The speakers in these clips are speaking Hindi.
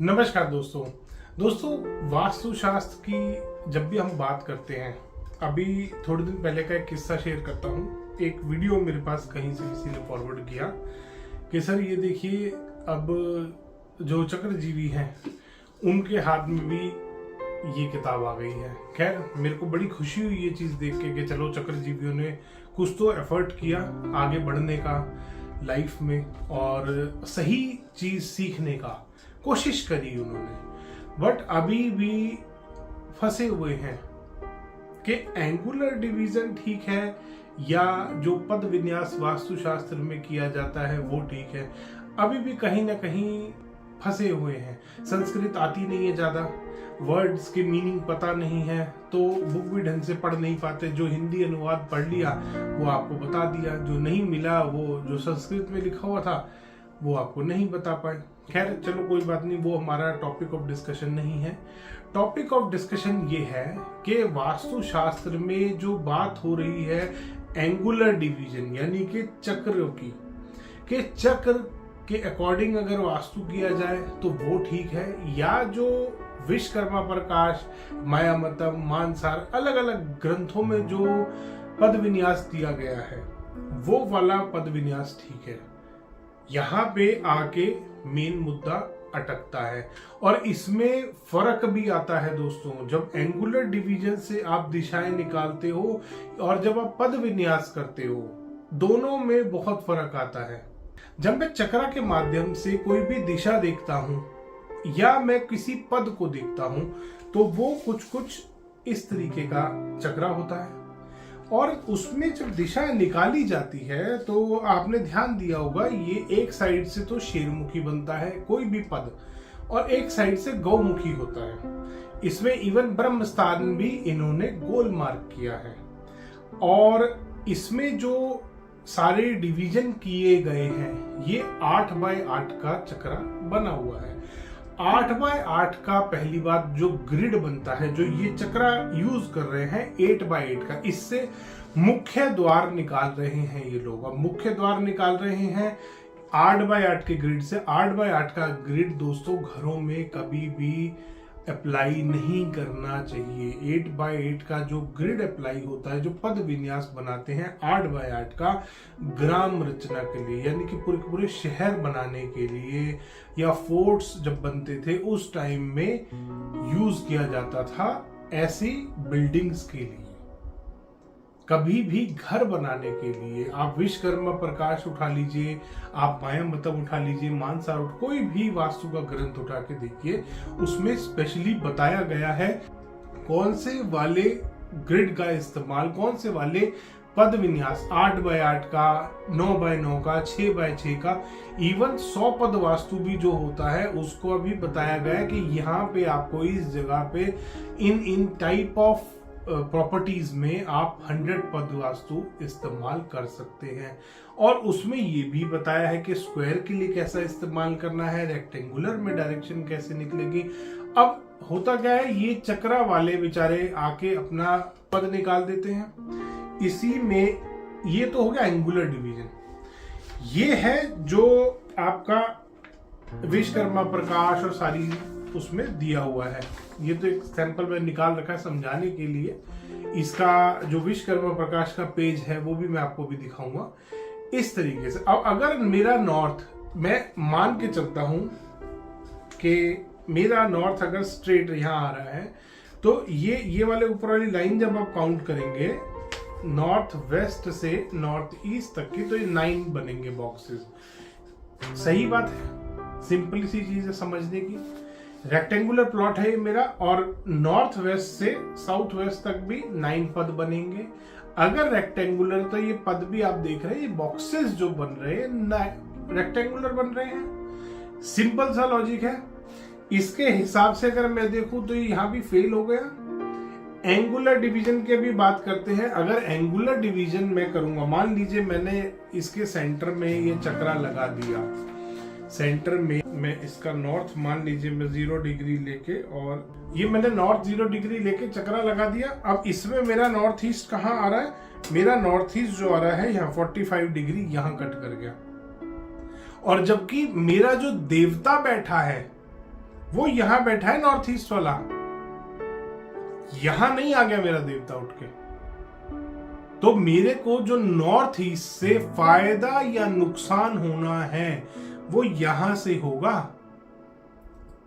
नमस्कार दोस्तों वास्तुशास्त्र की जब भी हम बात करते हैं, अभी थोड़े दिन पहले का एक किस्सा शेयर करता हूँ। एक वीडियो मेरे पास कहीं से किसी ने फॉरवर्ड किया कि सर ये देखिए, अब जो चक्रजीवी हैं उनके हाथ में भी ये किताब आ गई है। खैर, मेरे को बड़ी खुशी हुई ये चीज़ देख के कि चलो चक्रजीवियों ने कुछ तो एफर्ट किया आगे बढ़ने का लाइफ में और सही चीज़ सीखने का कोशिश करी उन्होंने। बट अभी भी फंसे हुए हैं कि एंगुलर डिवीजन ठीक है या जो पद विन्यास वास्तुशास्त्र में किया जाता है वो ठीक है। अभी भी कहीं ना कहीं फंसे हुए हैं। संस्कृत आती नहीं है ज्यादा, वर्ड्स के मीनिंग पता नहीं है, तो बुक भी ढंग से पढ़ नहीं पाते। जो हिंदी अनुवाद पढ़ लिया वो आपको बता दिया, जो नहीं मिला वो जो संस्कृत में लिखा हुआ था वो आपको नहीं बता पाए। खैर चलो कोई बात नहीं, वो हमारा टॉपिक ऑफ डिस्कशन नहीं है। टॉपिक ऑफ डिस्कशन ये है कि वास्तुशास्त्र में जो बात हो रही है एंगुलर डिवीजन यानी कि चक्र की, कि चक्र के अकॉर्डिंग अगर वास्तु किया जाए तो वो ठीक है, या जो विश्वकर्मा प्रकाश, मायामतम, मानसार अलग अलग ग्रंथों में जो पद विन्यास दिया गया है वो वाला पद विन्यास ठीक है। यहाँ पे आके मेन मुद्दा अटकता है और इसमें फर्क भी आता है दोस्तों। जब एंगुलर डिवीजन से आप दिशाएं निकालते हो और जब आप पद विन्यास करते हो, दोनों में बहुत फर्क आता है। जब मैं चक्रा के माध्यम से कोई भी दिशा देखता हूं या मैं किसी पद को देखता हूं तो वो कुछ इस तरीके का चक्रा होता है और उसमें जब दिशा निकाली जाती है तो आपने ध्यान दिया होगा ये एक साइड से तो शेरमुखी बनता है कोई भी पद और एक साइड से गौमुखी होता है। इसमें इवन ब्रह्म स्थान भी इन्होंने गोल मार्क किया है और इसमें जो सारे डिवीजन किए गए हैं ये 8x8 का चक्रा बना हुआ है। 8x8 का पहली बात जो ग्रिड बनता है, जो ये चक्रा यूज कर रहे हैं 8x8 का, इससे मुख्य द्वार निकाल रहे हैं ये लोग। अब मुख्य द्वार निकाल रहे हैं 8x8 के ग्रिड से। 8x8 का ग्रिड दोस्तों घरों में कभी भी अप्लाई नहीं करना चाहिए। 8x8 का जो ग्रिड अप्लाई होता है, जो पद विन्यास बनाते हैं 8x8 का ग्राम रचना के लिए, यानी कि पूरे पूरे शहर बनाने के लिए या फोर्ट्स जब बनते थे उस टाइम में यूज किया जाता था ऐसी बिल्डिंग्स के लिए। कभी भी घर बनाने के लिए आप विश्वकर्मा प्रकाश उठा लीजिए, आप मायामतम उठा लीजिए, मानसार कोई भी वास्तु का ग्रंथ उठा के देखिए, उसमें स्पेशली बताया गया है कौन से वाले ग्रिड का इस्तेमाल, कौन से वाले पद विन्यास 8x8 का, 9x9 का, 6x6 का, इवन 100 पद वास्तु भी जो होता है उसको अभी बताया गया है कि यहाँ पे आपको इस जगह पे इन टाइप ऑफ प्रॉपर्टीज में आप 100 पद वास्तु इस्तेमाल कर सकते हैं। और उसमें ये भी बताया है कि स्क्वायर के लिए कैसा इस्तेमाल करना है, रेक्टेंगुलर में डायरेक्शन कैसे निकलेगी। अब होता क्या है, ये चक्रा वाले बेचारे आके अपना पद निकाल देते हैं। इसी में ये तो हो गया एंगुलर डिवीजन। ये है जो आपका विश्वकर्मा प्रकाश और सारी उसमें दिया हुआ है। ये तो एक सैंपल में निकाल रखा है समझाने के लिए। इसका जो विश्वकर्मा प्रकाश का पेज है वो भी मैं आपको भी दिखाऊंगा इस तरीके से। अब अगर मेरा नॉर्थ, मैं मान के चलता हूं कि मेरा नॉर्थ अगर स्ट्रेट यहां आ रहा है तो ये वाले ऊपर वाली लाइन जब आप काउंट करेंगे नॉर्थ वेस्ट से नॉर्थ ईस्ट तक की, तो ये 9 बनेंगे बॉक्सेस। सही बात है, सिंपल सी चीज है समझने की। रेक्टेंगुलर प्लॉट है ये मेरा और नॉर्थ वेस्ट से साउथ वेस्ट तक भी 9 पद बनेंगे। अगर रेक्टेंगुलर तो ये पद भी आप देख रहे हैं, ये बॉक्सेस जो बन रहे हैं रेक्टेंगुलर बन रहे हैं। सिंपल सा लॉजिक है। इसके हिसाब से अगर मैं देखूं तो ये यहां भी फेल हो गया। एंगुलर डिवीजन की भी बात करते हैं। अगर एंगुलर डिवीजन मैं करूंगा, मान लीजिए मैंने इसके सेंटर में ये चक्रा लगा दिया, सेंटर में मैं इसका नॉर्थ मान लीजिए मैं 0 डिग्री लेके, और ये मैंने नॉर्थ 0 डिग्री लेके चक्रा लगा दिया। अब इसमें मेरा नॉर्थ ईस्ट कहाँ आ रहा है, मेरा नॉर्थ ईस्ट जो आ रहा है यहाँ 45 डिग्री यहाँ कट कर गया। और जबकि मेरा जो देवता बैठा है वो यहां बैठा है नॉर्थ ईस्ट वाला, यहां नहीं आ गया मेरा देवता उठ के। तो मेरे को जो नॉर्थ ईस्ट से फायदा या नुकसान होना है वो यहां से होगा।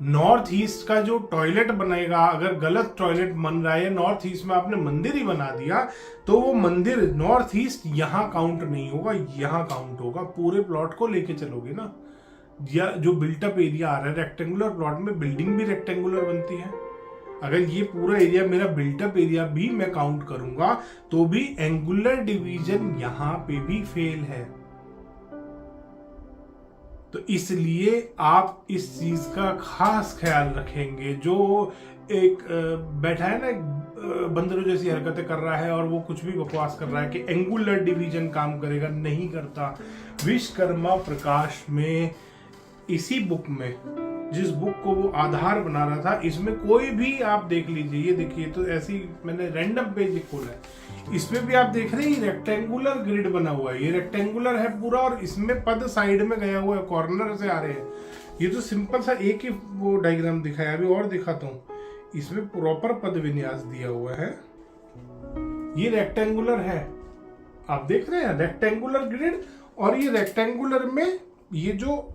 नॉर्थ ईस्ट का जो टॉयलेट बनेगा, अगर गलत टॉयलेट बन रहा है, नॉर्थ ईस्ट में आपने मंदिर ही बना दिया, तो वो मंदिर नॉर्थ ईस्ट यहां काउंट नहीं होगा, यहां काउंट होगा। पूरे प्लॉट को लेके चलोगे ना, या जो बिल्टअप एरिया आ रहा है रेक्टेंगुलर प्लॉट में, बिल्डिंग भी रेक्टेंगुलर बनती है। अगर ये पूरा एरिया मेरा बिल्टअप एरिया भी मैं काउंट करूंगा तो भी एंगुलर डिवीजन यहां पे भी फेल है। तो इसलिए आप इस चीज का खास ख्याल रखेंगे। जो एक बैठा है ना बंदरों जैसी हरकतें कर रहा है और वो कुछ भी बकवास कर रहा है कि एंगुलर डिवीजन काम करेगा, नहीं करता। विश्वकर्मा प्रकाश में, इसी बुक में, जिस बुक को वो आधार बना रहा था, इसमें कोई भी आप देख लीजिए, ये देखिए, तो ऐसी मैंने रैंडम पेज खोला है, इसमें भी आप देख रहे हैं रेक्टेंगुलर ग्रिड बना हुआ है, ये रेक्टेंगुलर है पूरा, और इसमें पद साइड में गया हुआ है, कॉर्नर से आ रहे हैं। ये तो सिंपल सा एक ही वो डायग्राम दिखाया, अभी और दिखाता हूँ। इसमें प्रॉपर पद विन्यास दिया हुआ है, ये रेक्टेंगुलर है, आप देख रहे हैं रेक्टेंगुलर ग्रिड। और ये रेक्टेंगुलर में ये जो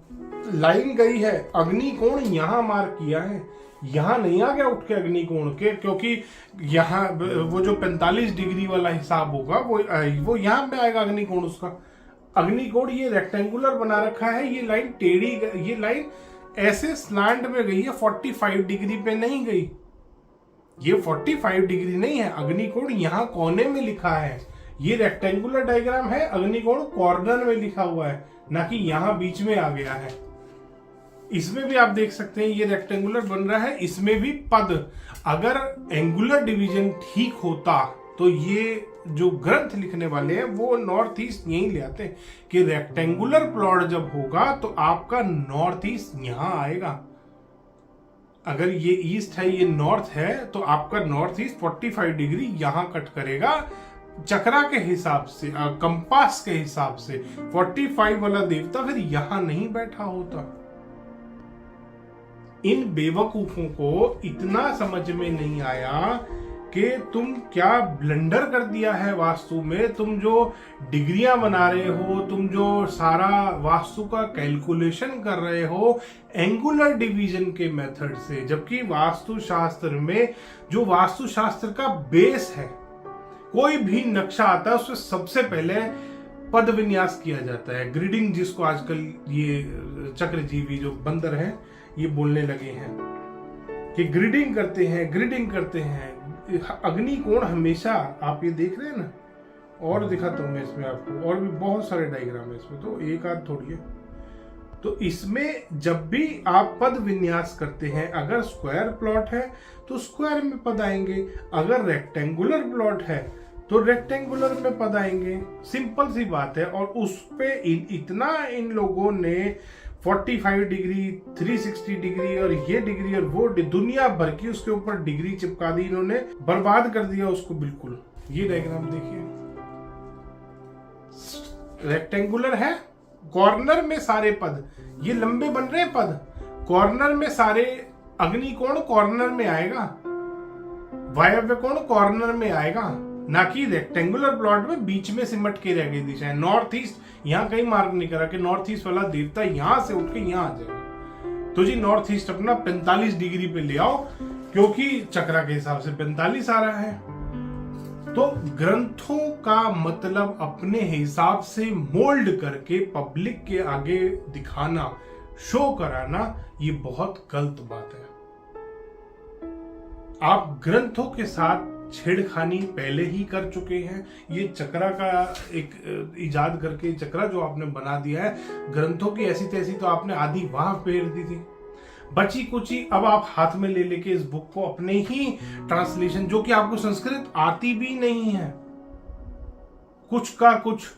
लाइन गई है, अग्निकोण यहां मार्क किया है, यहां नहीं आ गया उठ के अग्निकोण के, क्योंकि यहां वो जो 45 डिग्री वाला हिसाब होगा वो यहां पे आएगा अग्निकोण उसका। अग्निकोण ये रेक्टेंगुलर बना रखा है, ये लाइन टेढ़ी, ये लाइन ऐसे स्लैंट में गई है, 45 डिग्री पे नहीं गई। ये 45 डिग्री नहीं है, अग्निकोण यहां कोने में लिखा है। ये रेक्टेंगुलर डायग्राम है, अग्निकोण कॉर्नर में लिखा हुआ है, ना कि यहां बीच में आ गया है। इसमें भी आप देख सकते हैं ये रेक्टेंगुलर बन रहा है, इसमें भी पद। अगर एंगुलर डिवीजन ठीक होता तो ये जो ग्रंथ लिखने वाले हैं वो नॉर्थ ईस्ट यही ले आते हैं कि रेक्टेंगुलर प्लॉट जब होगा तो आपका नॉर्थ ईस्ट यहां आएगा। अगर ये ईस्ट है, ये नॉर्थ है, तो आपका नॉर्थ ईस्ट 45 डिग्री यहां कट करेगा चक्रा के हिसाब से, कंपास के हिसाब से। 45 वाला देवता फिर यहां नहीं बैठा होता। इन बेवकूफों को इतना समझ में नहीं आया कि तुम क्या ब्लंडर कर दिया है वास्तु में। तुम जो डिग्रियां बना रहे हो, तुम जो सारा वास्तु का कैलकुलेशन कर रहे हो एंगुलर डिवीजन के मेथड से, जबकि वास्तुशास्त्र में जो वास्तुशास्त्र का बेस है, कोई भी नक्शा आता है उसमें सबसे पहले पद विन्यास किया जाता है, ग्रिडिंग, जिसको आजकल ये चक्रजीवी जो बंदर हैं ये बोलने लगे हैं कि ग्रिडिंग करते हैं, ग्रिडिंग करते हैं। अग्निकोण हमेशा, आप ये देख रहे हैं ना, और दिखाता हूं मैं इसमें आपको, और भी बहुत सारे डायग्राम है इसमें, तो एक आध थोड़ी है। तो इसमें जब भी आप पद विन्यास करते हैं, अगर स्क्वायर प्लॉट है तो स्क्वायर में पद आएंगे, अगर रेक्टेंगुलर प्लॉट है तो रेक्टेंगुलर में पद आएंगे। सिंपल सी बात है। और उस पे इतना इन लोगों ने 45 डिग्री, 360 डिग्री और ये डिग्री और वो दुनिया भर की उसके ऊपर डिग्री चिपका दी इन्होंने, बर्बाद कर दिया उसको बिल्कुल। ये डायग्राम देखिए, रेक्टेंगुलर है, कॉर्नर में सारे पद, ये लंबे बन रहे हैं पद, कॉर्नर में सारे अग्निकोण कॉर्नर में आएगा, वायव्य कोण कॉर्नर में आएगा, ना कि रेक्टेंगुलर प्लॉट में बीच में सिमट के रह गई दिशा है। नॉर्थ ईस्ट यहां कहीं मार्क नहीं करा कि नॉर्थ ईस्ट वाला देवता यहां से उठ के यहां आ जाएगा। तो जी नॉर्थ ईस्ट अपना 45 डिग्री पे ले आओ, क्योंकि चक्रा के हिसाब से 45 आ रहा है। तो ग्रंथों का मतलब अपने हिसाब से मोल्ड करके पब्लिक के आगे दिखाना, शो कराना, ये बहुत गलत बात है। आप ग्रंथों के साथ छेड़खानी पहले ही कर चुके हैं। ये चक्रा का एक इजाद करके चक्रा जो आपने बना दिया है, ग्रंथों की ऐसी तैसी तो आपने आधी वाह फेर दी थी, बची कुची अब आप हाथ में ले लेके इस बुक को अपने ही ट्रांसलेशन, जो कि आपको संस्कृत आती भी नहीं है, कुछ का कुछ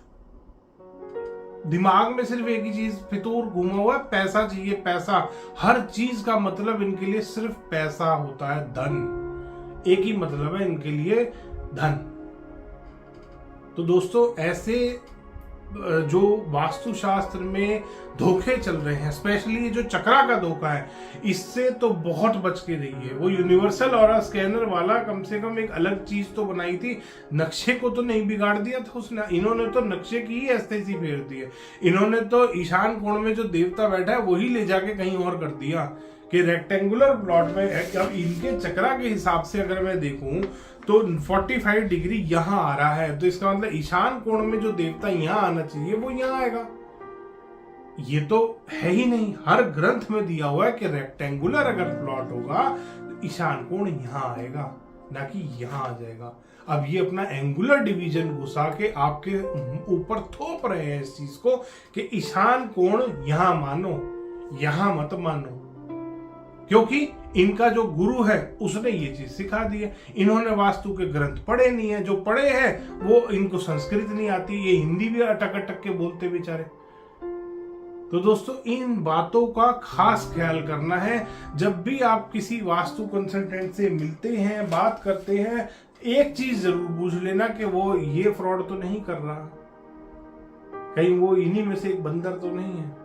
दिमाग में सिर्फ एक ही चीज फितूर घूमा हुआ है, पैसा चाहिए पैसा। हर चीज का मतलब इनके लिए सिर्फ पैसा होता है, धन। एक ही मतलब है इनके लिए, धन। तो दोस्तों ऐसे जो वास्तुशास्त्र में धोखे चल रहे हैं, स्पेशली जो चक्रा का धोखा है, इससे तो बहुत बच के रहिए। वो यूनिवर्सल ऑरा स्कैनर वाला कम से कम एक अलग चीज तो बनाई थी, नक्शे को तो नहीं बिगाड़ दिया था उसने। इन्होंने तो नक्शे की ही एस्थेसी फेर दी है। इन्होंने तो ईशान कोण में जो देवता बैठा है वही ले जाके कहीं और कर दिया कि रेक्टेंगुलर प्लॉट में। अब इनके चक्रा के हिसाब से अगर मैं देखूं तो 45 डिग्री यहां आ रहा है, तो इसका मतलब ईशान कोण में जो देवता यहां आना चाहिए वो यहां आएगा। ये तो है ही नहीं। हर ग्रंथ में दिया हुआ है कि रेक्टेंगुलर अगर प्लॉट होगा तो ईशान कोण यहां आएगा, ना कि यहां आ जाएगा। अब ये अपना एंगुलर डिवीजन घुसा के आपके ऊपर थोप रहे हैं इस चीज को कि ईशान कोण यहां मानो, यहां मत मानो, क्योंकि इनका जो गुरु है उसने ये चीज सिखा दी है। इन्होंने वास्तु के ग्रंथ पढ़े नहीं है, जो पढ़े हैं वो इनको संस्कृत नहीं आती, ये हिंदी भी अटक अटक के बोलते बेचारे। तो दोस्तों इन बातों का खास ख्याल करना है। जब भी आप किसी वास्तु कंसल्टेंट से मिलते हैं, बात करते हैं, एक चीज जरूर पूछ लेना कि वो ये फ्रॉड तो नहीं कर रहा, कहीं वो इन्हीं में से एक बंदर तो नहीं है।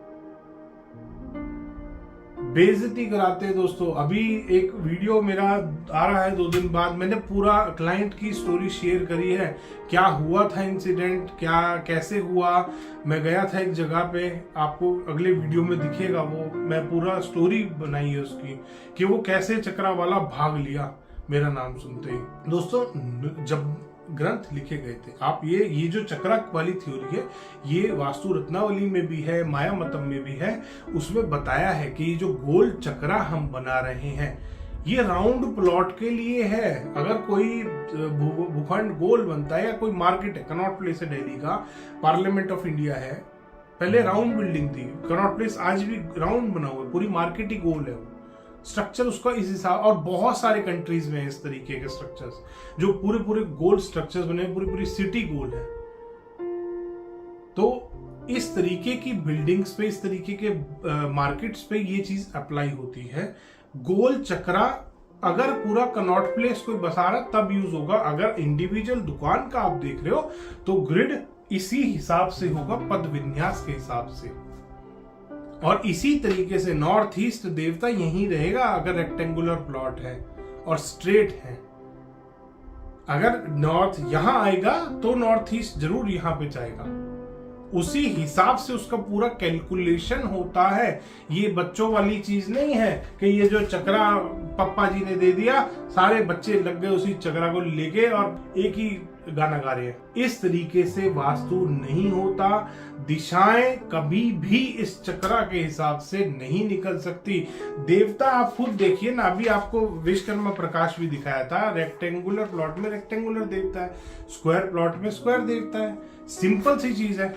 बेइज्जती कराते हैं दोस्तों। अभी एक वीडियो मेरा आ रहा है 2 दिन बाद, मैंने पूरा क्लाइंट की स्टोरी शेयर करी है, क्या हुआ था इंसिडेंट, क्या कैसे हुआ। मैं गया था एक जगह पे, आपको अगले वीडियो में दिखेगा वो, मैं पूरा स्टोरी बनाई है उसकी कि वो कैसे चक्रा वाला भाग लिया मेरा नाम सुनते ही। दोस्तों जब ग्रंथ लिखे गए थे, आप ये जो चक्रा वाली थ्योरी है ये वास्तु रत्नावली में भी है, माया मतम में भी है। उसमें बताया है कि जो गोल चक्रा हम बना रहे हैं ये राउंड प्लॉट के लिए है। अगर कोई भूखंड गोल बनता है या कोई मार्केट है, कनॉट प्लेस है दिल्ली का, पार्लियामेंट ऑफ इंडिया है, पहले राउंड बिल्डिंग थी, कनॉट प्लेस आज भी राउंड बना हुआ है, पूरी मार्केट ही गोल है, स्ट्रक्चर उसका इस हिसाब। और बहुत सारे कंट्रीज में इस तरीके के स्ट्रक्चर्स जो पूरे पूरे गोल स्ट्रक्चर्स बने, पूरी पूरी सिटी गोल है। तो इस तरीके की बिल्डिंग्स पे, इस तरीके के मार्केट्स पे ये चीज अप्लाई होती है। गोल चक्रा अगर पूरा कनॉट प्लेस कोई बसा रहा तब यूज होगा। अगर इंडिविजुअल दुकान का आप देख रहे हो तो ग्रिड इसी हिसाब से होगा, पद विन्यास के हिसाब से। और इसी तरीके से नॉर्थ ईस्ट देवता यहीं रहेगा अगर रेक्टेंगुलर प्लॉट है और स्ट्रेट है। अगर नॉर्थ यहां आएगा तो नॉर्थ ईस्ट जरूर यहां पे जाएगा, उसी हिसाब से उसका पूरा कैलकुलेशन होता है। ये बच्चों वाली चीज नहीं है कि ये जो चक्रा पप्पा जी ने दे दिया, सारे बच्चे लग गए उसी चक्रा को लेके और एक ही गाना गा रहे हैं। इस तरीके से वास्तु नहीं होता। दिशाएं कभी भी इस चक्रा के हिसाब से नहीं निकल सकती। देवता आप खुद देखिए ना, अभी आपको विश्वकर्मा प्रकाश भी दिखाया था, रेक्टेंगुलर प्लॉट में रेक्टेंगुलर देवता है, स्क्वायर प्लॉट में स्क्वायर देवता है। सिंपल सी चीज है।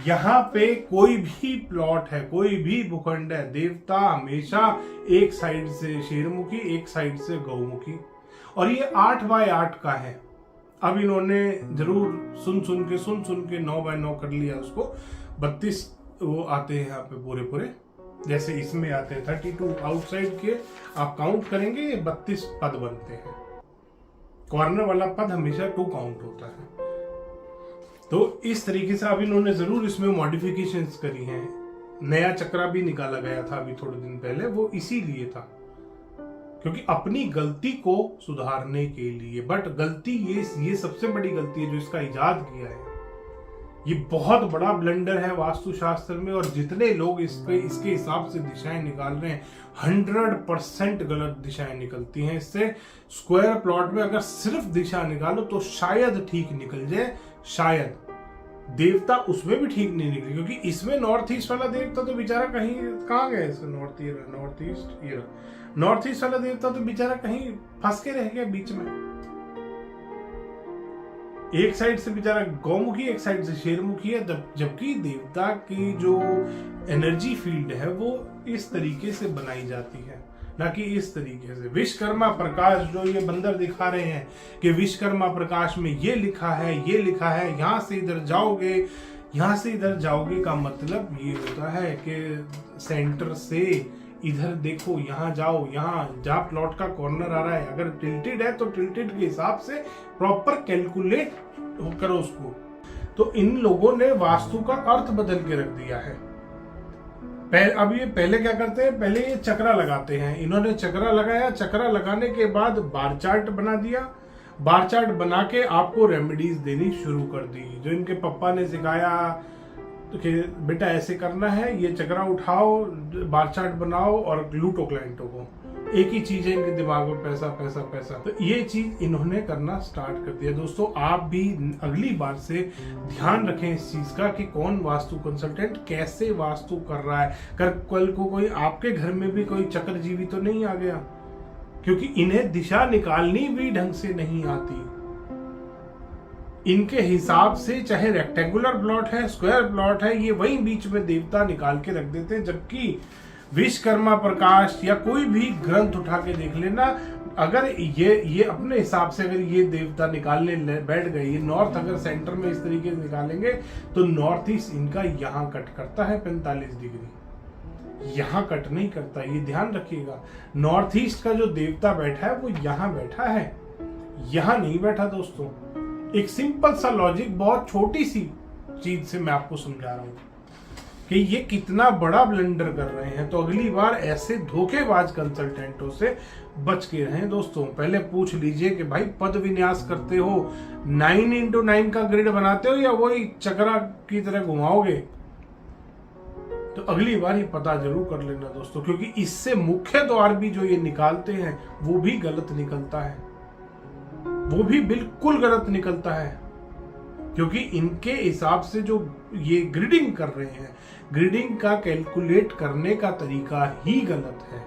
यहाँ पे कोई भी प्लॉट है, कोई भी भूखंड है, देवता हमेशा एक साइड से शेरमुखी, एक साइड से गौमुखी, और ये 8x8 का है। अब इन्होंने जरूर सुन सुन के 9x9 कर लिया उसको। 32 वो आते हैं यहाँ पे पूरे पूरे, जैसे इसमें आते हैं 32 आउटसाइड के, आप काउंट करेंगे ये 32 पद बनते हैं। कॉर्नर वाला पद हमेशा 2 काउंट होता है। तो इस तरीके से अब इन्होंने जरूर इसमें मॉडिफिकेशंस करी हैं। नया चक्रा भी निकाला गया था अभी थोड़े दिन पहले, वो इसीलिए था क्योंकि अपनी गलती को सुधारने के लिए। बट गलती ये सबसे बड़ी गलती है जो इसका इजाद किया है। ये बहुत बड़ा ब्लंडर है वास्तुशास्त्र में, और जितने लोग इसके हिसाब से दिशाएं निकाल रहे हैं 100% गलत दिशाएं निकलती हैं इससे। स्क्वायर प्लॉट में अगर सिर्फ दिशा निकालो तो शायद ठीक निकल जाए, शायद। देवता उसमें भी ठीक नहीं निकले, क्योंकि इसमें नॉर्थ ईस्ट वाला देवता तो बेचारा कहाँ गया, इसका नॉर्थ ईस्ट वाला देवता तो बेचारा कहीं फंस के रह गया बीच में। एक साइड से बेचारा गौमुखी, एक साइड से शेरमुखी है, जबकि देवता की जो एनर्जी फील्ड है वो इस तरीके से बनाई जाती है, ना कि इस तरीके से। विश्वकर्मा प्रकाश जो ये बंदर दिखा रहे हैं कि विश्वकर्मा प्रकाश में ये लिखा है, यहाँ से इधर जाओगे, यहाँ से इधर जाओगे का मतलब ये होता है कि सेंटर से इधर देखो, यहाँ जाओ, यहाँ जहाँ प्लॉट का कॉर्नर आ रहा है अगर टिल्टेड है तो टिल्टेड के हिसाब से प्रॉपर कैलकुलेट करो उसको। तो इन लोगों ने वास्तु का अर्थ बदल के रख दिया है। अब ये पहले क्या करते हैं, पहले ये चक्रा लगाते हैं। इन्होंने चक्रा लगाया, चक्रा लगाने के बाद बार चार्ट बना दिया। बार चार्ट बना के आपको रेमेडीज देनी शुरू कर दी, जो इनके पापा ने सिखाया कि बेटा ऐसे करना है, ये चक्रा उठाओ, बार चार्ट बनाओ और लूटो क्लाइंटों को। एक ही चीज है इनके दिमाग में, पैसा पैसा पैसा। तो ये चीज इन्होंने करना स्टार्ट कर दिया। दोस्तों आप भी अगली बार से ध्यान रखें इस चीज का कि कौन वास्तु कंसल्टेंट कैसे वास्तु कर रहा है। कल को कोई आपके घर में भी कोई चक्रजीवी तो नहीं आ गया, क्योंकि इन्हें दिशा निकालनी भी ढंग से नहीं आती। इनके हिसाब से चाहे रेक्टेंगुलर प्लॉट है, स्क्वायर प्लॉट है, ये वही बीच में देवता निकाल के रख देते हैं। जबकि विश्वकर्मा प्रकाश या कोई भी ग्रंथ उठा के देख लेना, अगर ये अपने हिसाब से अगर ये देवता निकालने बैठ गए, ये नॉर्थ अगर सेंटर में इस तरीके से निकालेंगे तो नॉर्थ ईस्ट इनका यहाँ कट करता है 45 डिग्री, यहाँ कट नहीं करता। ये ध्यान रखिएगा। नॉर्थ ईस्ट का जो देवता बैठा है वो यहाँ बैठा है, यहाँ नहीं बैठा। दोस्तों एक सिंपल सा लॉजिक, बहुत छोटी सी चीज से मैं आपको समझा रहा हूँ कि ये कितना बड़ा ब्लंडर कर रहे हैं। तो अगली बार ऐसे धोखेबाज कंसल्टेंटों से बच के रहें। दोस्तों पहले पूछ लीजिए कि भाई पद विन्यास करते हो, 9x9 का ग्रिड बनाते हो या वही चक्रा की तरह घुमाओगे। तो अगली बार ये पता जरूर कर लेना दोस्तों, क्योंकि इससे मुख्य द्वार भी जो ये निकालते हैं वो भी गलत निकलता है, वो भी बिल्कुल गलत निकलता है। क्योंकि इनके हिसाब से जो ये ग्रिडिंग कर रहे हैं, ग्रिडिंग का कैलकुलेट करने का तरीका ही गलत है।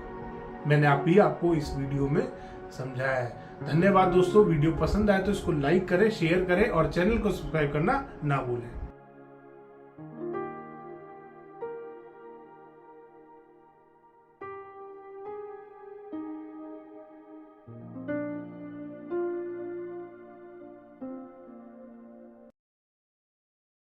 मैंने आपको इस वीडियो में समझाया है। धन्यवाद दोस्तों। वीडियो पसंद आए तो इसको लाइक करें, शेयर करें और चैनल को सब्सक्राइब करना ना भूलें।